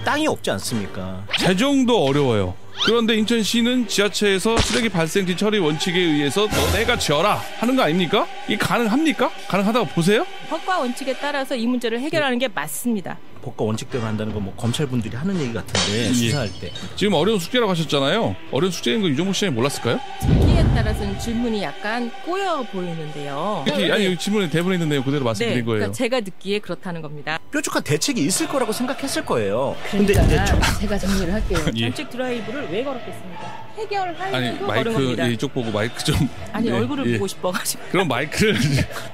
땅이 없지 않습니까? 재정도 어려워요. 그런데 인천시는 지자체에서 쓰레기 발생지 처리 원칙에 의해서 너네가 지어라 하는 거 아닙니까? 이게 가능합니까? 가능하다고 보세요? 법과 원칙에 따라서 이 문제를 해결하는 게 맞습니다. 법과 원칙대로 한다는 건 뭐 검찰분들이 하는 얘기 같은데 수사할 때 지금 어려운 숙제라고 하셨잖아요. 어려운 숙제인 거 유정복 시장이 몰랐을까요? 듣기에 따라서는 질문이 약간 꼬여 보이는데요. 아니 여기 질문에 대본에 있는 내용 그대로 말씀드린 거예요. 그러니까 제가 듣기에 그렇다는 겁니다. 뾰족한 대책이 있을 거라고 생각했을 거예요. 그러니까 근데 이제 제가 정리를 할게요. 예. 정책 드라이브를 왜 걸었겠습니까? 해결하려고 아니 걸은 마이크 겁니다. 이쪽 보고 마이크 좀 아니 얼굴을 보고 싶어가지고. 그럼 마이크를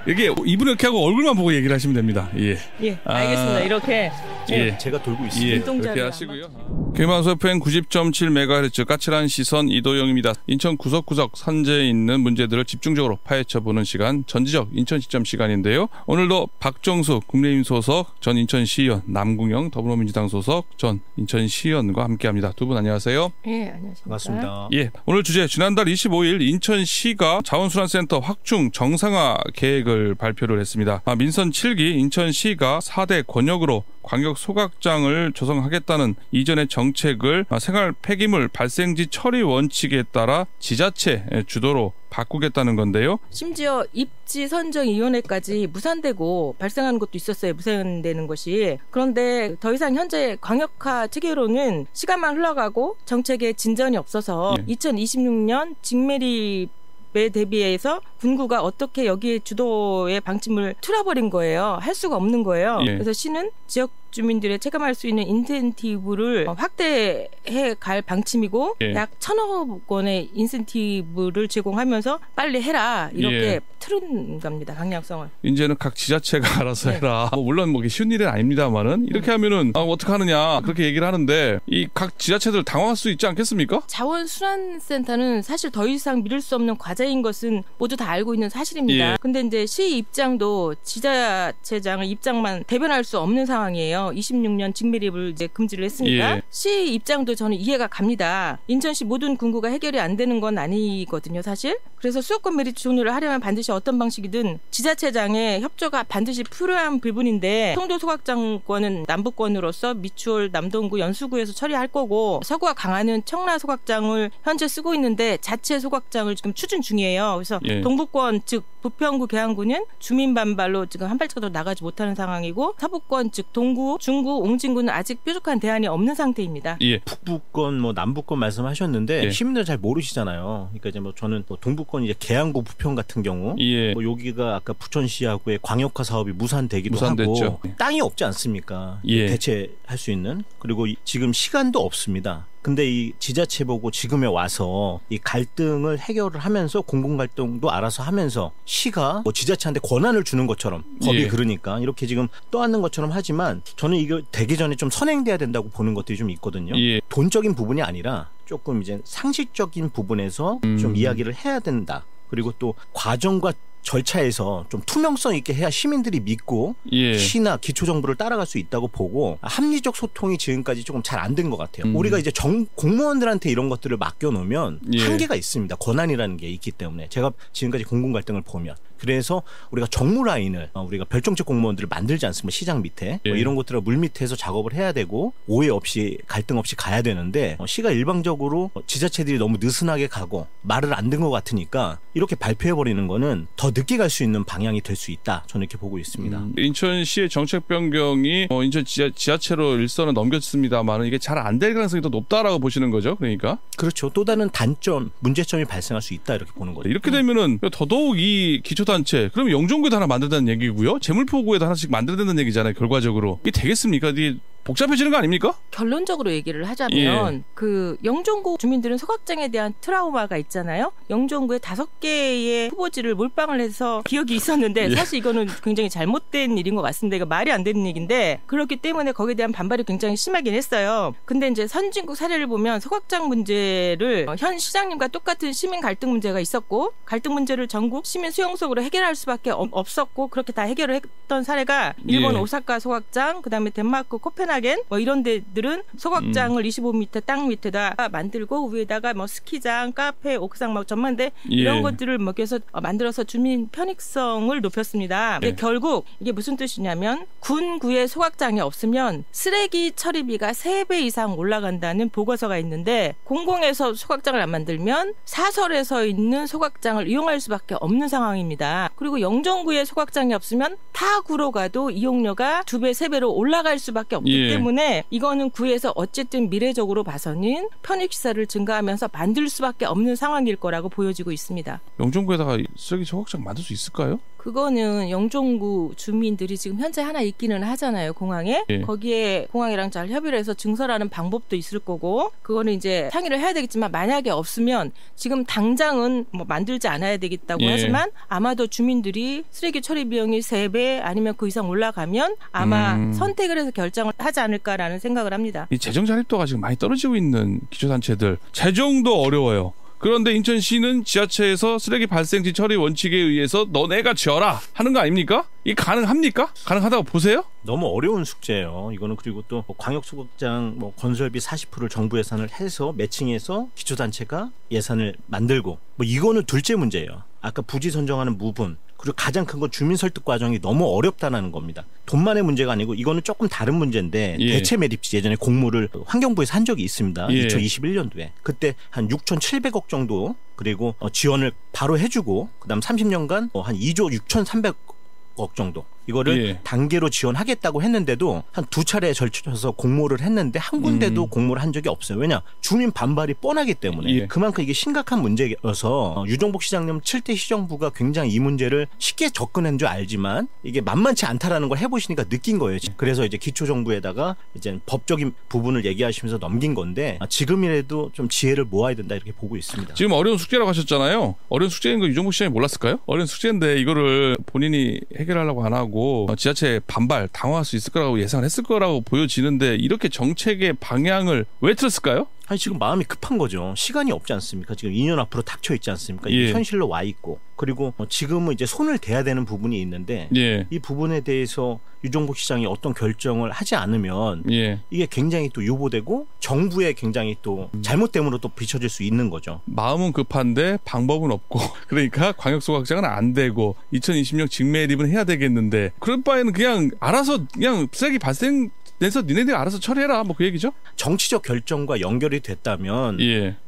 이게 입을 이렇게 하고 얼굴만 보고 얘기를 하시면 됩니다. 예. 예, 알겠습니다. 이렇게 예. 제가 돌고 있습니다. 예. 눈동자를 그렇게 하시고요. 개방소 FM 90.7MHz 까칠한 시선 이도영입니다. 인천 구석구석 산재에 있는 문제들을 집중적으로 파헤쳐보는 시간 전지적 인천시점 시간인데요. 오늘도 박정수 국민의힘 소속 전 인천시의원, 남궁영 더불어민주당 소속 전 인천시의원과 함께합니다. 두 분 안녕하세요. 예, 안녕하십니까. 반갑습니다. 예, 오늘 주제 지난달 25일 인천시가 자원순환센터 확충 정상화 계획을 발표를 했습니다. 민선 7기 인천시가 4대 권역으로 광역 소각장을 조성하겠다는 이전의 정책을 생활 폐기물 발생지 처리 원칙에 따라 지자체 주도로 바꾸겠다는 건데요. 심지어 입지 선정위원회까지 무산되고 발생하는 것도 있었어요. 무산되는 것이. 그런데 더 이상 현재 광역화 체계로는 시간만 흘러가고 정책에 진전이 없어서 2026년 직매립에 대비해서 군구가 어떻게 여기에 주도의 방침을 틀어버린 거예요. 할 수가 없는 거예요. 그래서 시는 지역 주민들의 체감할 수 있는 인센티브를 확대해 갈 방침이고 약 1,000억 원의 인센티브를 제공하면서 빨리 해라 이렇게 틀은 겁니다. 방향성을. 이제는 각 지자체가 알아서 해라. 물론 뭐 쉬운 일은 아닙니다만은 이렇게 하면은 어떻게 하느냐 그렇게 얘기를 하는데 이 각 지자체들 당황할 수 있지 않겠습니까? 자원순환센터는 사실 더 이상 미룰 수 없는 과제인 것은 모두 다 알고 있는 사실입니다. 근데 이제 시 입장도 지자체장의 입장만 대변할 수 없는 상황이에요. 26년 직매립을 이제 금지를 했으니까 시 입장도 저는 이해가 갑니다. 인천시 모든 군구가 해결이 안 되는 건 아니거든요, 사실. 그래서 수도권 매립 종료를 하려면 반드시 어떤 방식이든 지자체장의 협조가 반드시 필요한 부분인데 송도 소각장권은 남부권으로서 미추홀, 남동구, 연수구에서 처리할 거고 서구와 강화는 청라 소각장을 현재 쓰고 있는데 자체 소각장을 지금 추진 중이에요. 그래서 동부권 즉 부평구, 계양구는 주민 반발로 지금 한 발짝도 나가지 못하는 상황이고 서부권 즉 동구, 중구, 옹진구는 아직 뾰족한 대안이 없는 상태입니다. 북부권, 뭐 남부권 말씀하셨는데 시민들 잘 모르시잖아요. 그러니까 이제 뭐 저는 뭐 동부권 이제 계양구, 부평 같은 경우 뭐 여기가 아까 부천시하고의 광역화 사업이 무산되기도 하고 땅이 없지 않습니까? 대체할 수 있는. 그리고 지금 시간도 없습니다. 근데 이 지자체 보고 지금에 와서 이 갈등을 해결을 하면서 공공 갈등도 알아서 하면서 시가 뭐 지자체한테 권한을 주는 것처럼 법이 그러니까 이렇게 지금 떠안는 것처럼 하지만 저는 이거 되기 전에 좀 선행돼야 된다고 보는 것들이 좀 있거든요. 돈적인 부분이 아니라 조금 이제 상식적인 부분에서 좀 이야기를 해야 된다. 그리고 또 과정과 절차에서 좀 투명성 있게 해야 시민들이 믿고 시나 기초정부를 따라갈 수 있다고 보고 합리적 소통이 지금까지 조금 잘 안 된 것 같아요. 우리가 이제 공무원들한테 이런 것들을 맡겨놓으면 한계가 있습니다. 권한이라는 게 있기 때문에 제가 지금까지 공공 갈등을 보면 그래서 우리가 정무 라인을 우리가 별정책 공무원들을 만들지 않습니까? 시장 밑에 뭐 이런 것들을 물밑에서 작업을 해야 되고 오해 없이 갈등 없이 가야 되는데 시가 일방적으로 지자체들이 너무 느슨하게 가고 말을 안 듣는 것 같으니까 이렇게 발표해버리는 거는 더 늦게 갈 수 있는 방향이 될 수 있다. 저는 이렇게 보고 있습니다. 인천시의 정책 변경이 인천 지자체로 일선을 넘겼습니다만 이게 잘 안 될 가능성이 더 높다라고 보시는 거죠. 그러니까 그렇죠. 또 다른 단점, 문제점이 발생할 수 있다 이렇게 보는 거죠. 이렇게 되면은 더더욱 이 기초단체 그러면 영종구에도 하나 만들다는 얘기고요. 재물포구에도 하나씩 만들어야 된다는 얘기잖아요. 결과적으로 이게 되겠습니까? 이게 복잡해지는 거 아닙니까? 결론적으로 얘기를 하자면 그 영종구 주민들은 소각장에 대한 트라우마가 있잖아요. 영종구에 5개의 후보지를 몰빵을 해서 기억이 있었는데 사실 이거는 굉장히 잘못된 일인 것 같습니다. 이거 말이 안 되는 얘기인데 그렇기 때문에 거기에 대한 반발이 굉장히 심하긴 했어요. 근데 이제 선진국 사례를 보면 소각장 문제를 현 시장님과 똑같은 시민 갈등 문제가 있었고 갈등 문제를 전국 시민 수용속으로 해결할 수밖에 없었고 그렇게 다 해결을 했던 사례가 일본 오사카 소각장, 그다음에 덴마크 코펜하겐 하나겐 뭐 이런 데들은 소각장을 25m 땅 밑에다 만들고 위에다가 뭐 스키장, 카페, 옥상 막 전망대 이런 것들을 뭐 계속 만들어서 주민 편익성을 높였습니다. 근데 결국 이게 무슨 뜻이냐면 군구에 소각장이 없으면 쓰레기 처리비가 3배 이상 올라간다는 보고서가 있는데 공공에서 소각장을 안 만들면 사설에서 있는 소각장을 이용할 수밖에 없는 상황입니다. 그리고 영종구에 소각장이 없으면 타 구로 가도 이용료가 2배, 3배로 올라갈 수밖에 없기 때문에 이거는 구에서 어쨌든 미래적으로 봐서는 편익시설을 증가하면서 만들 수밖에 없는 상황일 거라고 보여지고 있습니다. 영종구에다가 쓰레기 소각장 만들 수 있을까요? 그거는 영종구 주민들이 지금 현재 하나 있기는 하잖아요, 공항에. 거기에 공항이랑 잘 협의를 해서 증설하는 방법도 있을 거고 그거는 이제 상의를 해야 되겠지만 만약에 없으면 지금 당장은 뭐 만들지 않아야 되겠다고 하지만 아마도 주민들이 쓰레기 처리 비용이 3배 아니면 그 이상 올라가면 아마 선택을 해서 결정을 하지 않을까라는 생각을 합니다. 이 재정 자립도가 지금 많이 떨어지고 있는 기초단체들 재정도 어려워요. 그런데 인천시는 지자체에서 쓰레기 발생지 처리 원칙에 의해서 너네가 지어라 하는 거 아닙니까? 이게 가능합니까? 가능하다고 보세요? 너무 어려운 숙제예요. 이거는 그리고 또 광역소각장 건설비 40%를 정부 예산을 해서 매칭해서 기초단체가 예산을 만들고 이거는 둘째 문제예요. 아까 부지 선정하는 부분 그리고 가장 큰 건 주민 설득 과정이 너무 어렵다는 겁니다. 돈만의 문제가 아니고 이거는 조금 다른 문제인데 대체 매립지 예전에 공모를 환경부에서 한 적이 있습니다. 2021년도에. 그때 한 6,700억 정도 그리고 지원을 바로 해주고 그다음 30년간 한 2조 6,300억 정도 이거를 단계로 지원하겠다고 했는데도 한 2차례에 걸쳐서 공모를 했는데 한 군데도 공모를 한 적이 없어요. 왜냐? 주민 반발이 뻔하기 때문에. 그만큼 이게 심각한 문제여서 유정복 시장님 7대 시정부가 굉장히 이 문제를 쉽게 접근한 줄 알지만 이게 만만치 않다라는 걸 해보시니까 느낀 거예요. 그래서 이제 기초정부에다가 이제 법적인 부분을 얘기하시면서 넘긴 건데 지금이라도 좀 지혜를 모아야 된다 이렇게 보고 있습니다. 지금 어려운 숙제라고 하셨잖아요. 어려운 숙제인 거 유정복 시장이 몰랐을까요? 어려운 숙제인데 이거를 본인이 해결하려고 안 하고 지자체 반발 당황할 수 있을 거라고 예상을 했을 거라고 보여지는데 이렇게 정책의 방향을 왜 틀었을까요? 아니 지금 마음이 급한 거죠. 시간이 없지 않습니까? 지금 2년 앞으로 닥쳐 있지 않습니까? 이게 현실로 와 있고 그리고 지금은 이제 손을 대야 되는 부분이 있는데 이 부분에 대해서 유정복 시장이 어떤 결정을 하지 않으면 이게 굉장히 또 유보되고 정부에 굉장히 또 잘못됨으로 또 비춰질 수 있는 거죠. 마음은 급한데 방법은 없고 그러니까 광역소각장은 안 되고 2020년 직매립은 해야 되겠는데 그럴 바에는 그냥 알아서 그냥 쓰레기 발생 그래서 니네들이 알아서 처리해라 뭐 그 얘기죠? 정치적 결정과 연결이 됐다면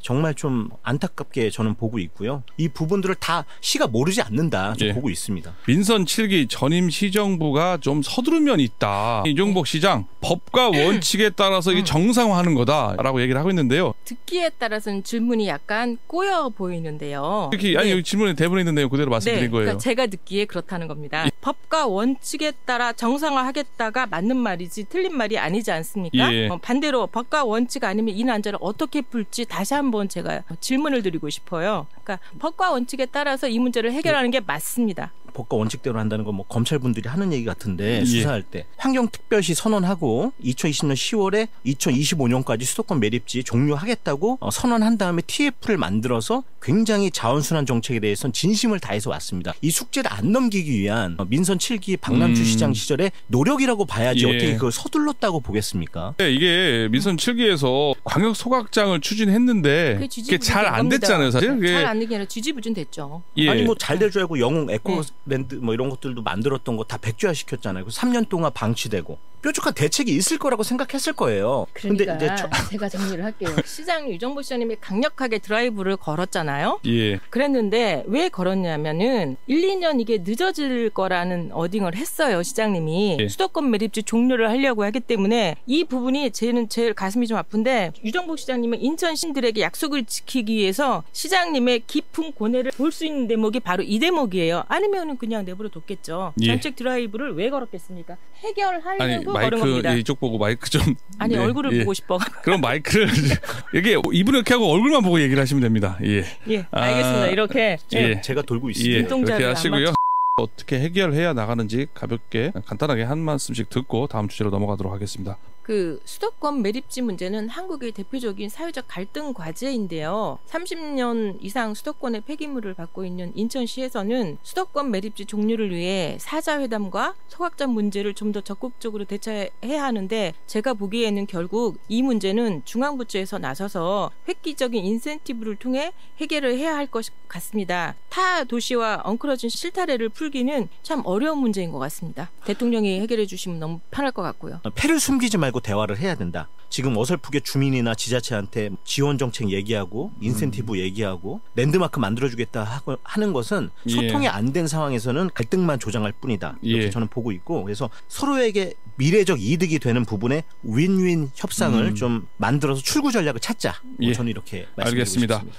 정말 좀 안타깝게 저는 보고 있고요. 이 부분들을 다 시가 모르지 않는다 좀 보고 있습니다. 민선 7기 전임 시정부가 좀 서두른 면이 있다. 유정복 시장 법과 원칙에 따라서 이게 정상화하는 거다라고 얘기를 하고 있는데요. 듣기에 따라서는 질문이 약간 꼬여 보이는데요. 특히 아니 여기 질문에 대본에 있는 내용 그대로 말씀드린 거예요. 그러니까 제가 듣기에 그렇다는 겁니다. 법과 원칙에 따라 정상화하겠다가 맞는 말이지 틀린 말이 아니지 않습니까? 반대로 법과 원칙 아니면 이 난제를 어떻게 풀지 다시 한번 제가 질문을 드리고 싶어요. 그러니까 법과 원칙에 따라서 이 문제를 해결하는 게 맞습니다. 법과 원칙대로 한다는 건 뭐 검찰분들이 하는 얘기 같은데 수사할 때 환경특별시 선언하고 2020년 10월에 2025년까지 수도권 매립지 종료하겠다고 선언한 다음에 TF를 만들어서 굉장히 자원순환 정책에 대해서는 진심을 다해서 왔습니다. 이 숙제를 안 넘기기 위한 민선 7기 박남주 시장 시절의 노력이라고 봐야지 어떻게 그걸 서둘렀다고 보겠습니까? 이게 민선 7기에서 광역 소각장을 추진했는데 그게 잘 안 됐잖아요, 사실. 잘 안 된 게 아니라 지지부진됐죠. 아니 뭐 잘 될 줄 알고 영웅 에코랜드 뭐 이런 것들도 만들었던 거 다 백지화 시켰잖아요. 3년 동안 방치되고 뾰족한 대책이 있을 거라고 생각했을 거예요. 그러니까 근데 이제 제가 정리를 할게요. 시장 유정복 시장님이 강력하게 드라이브를 걸었잖아요. 그랬는데 왜 걸었냐면은 1, 2년 이게 늦어질 거라는 어딩을 했어요. 시장님이. 수도권 매립지 종료를 하려고 하기 때문에 이 부분이 저는 제일 가슴이 좀 아픈데 유정복 시장님은 인천 시민들에게 약속을 지키기 위해서 시장님의 깊은 고뇌를 볼 수 있는 대목이 바로 이 대목이에요. 아니면은 그냥 내버려 뒀겠죠. 정책 드라이브를 왜 걸었겠습니까? 해결하려고 걸은 겁니다. 이쪽 보고 마이크 좀. 아니 얼굴을 보고 싶어. 그럼 마이크를 이게 입을 이렇게 하고 얼굴만 보고 얘기를 하시면 됩니다. 알겠습니다. 이렇게 제가 돌고 있습니다. 이렇게 하시고요. 어떻게 해결해야 나가는지 가볍게 간단하게 한 말씀씩 듣고 다음 주제로 넘어가도록 하겠습니다. 그 수도권 매립지 문제는 한국의 대표적인 사회적 갈등 과제인데요. 30년 이상 수도권의 폐기물을 받고 있는 인천시에서는 수도권 매립지 종료를 위해 사자회담과 소각장 문제를 좀 더 적극적으로 대처해야 하는데 제가 보기에는 결국 이 문제는 중앙부처에서 나서서 획기적인 인센티브를 통해 해결을 해야 할 것 같습니다. 타 도시와 엉클어진 실타래를 풀기는 참 어려운 문제인 것 같습니다. 대통령이 해결해 주시면 너무 편할 것 같고요. 패를 숨기지 말고 대화를 해야 된다. 지금 어설프게 주민이나 지자체한테 지원 정책 얘기하고 인센티브 얘기하고 랜드마크 만들어주겠다 하는 것은 소통이 안 된 상황에서는 갈등만 조장할 뿐이다. 이렇게 저는 보고 있고 그래서 서로에게 미래적 이득이 되는 부분에 윈윈 협상을 좀 만들어서 출구 전략을 찾자. 저는 이렇게 말씀드리고 알겠습니다. 싶습니다.